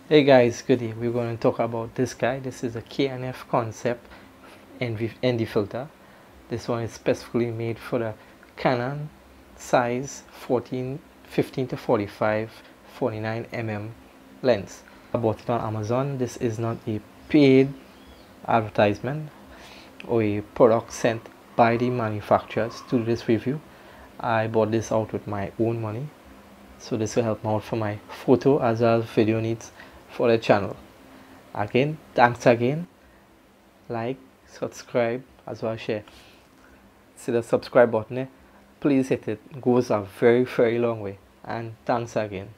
Hey guys, good day. We're going to talk about this guy. This is a KNF concept ND filter. This one is specifically made for the Canon size 15 to 45 49 mm lens. I bought it on Amazon. This is not a paid advertisement or a product sent by the manufacturers to this review. I bought this out with my own money, so this will help me out for my photo as well as video needs for the channel. Again, thanks again. Like, subscribe as well as share. See the subscribe button there? Please hit it. It goes a very long way. And thanks again.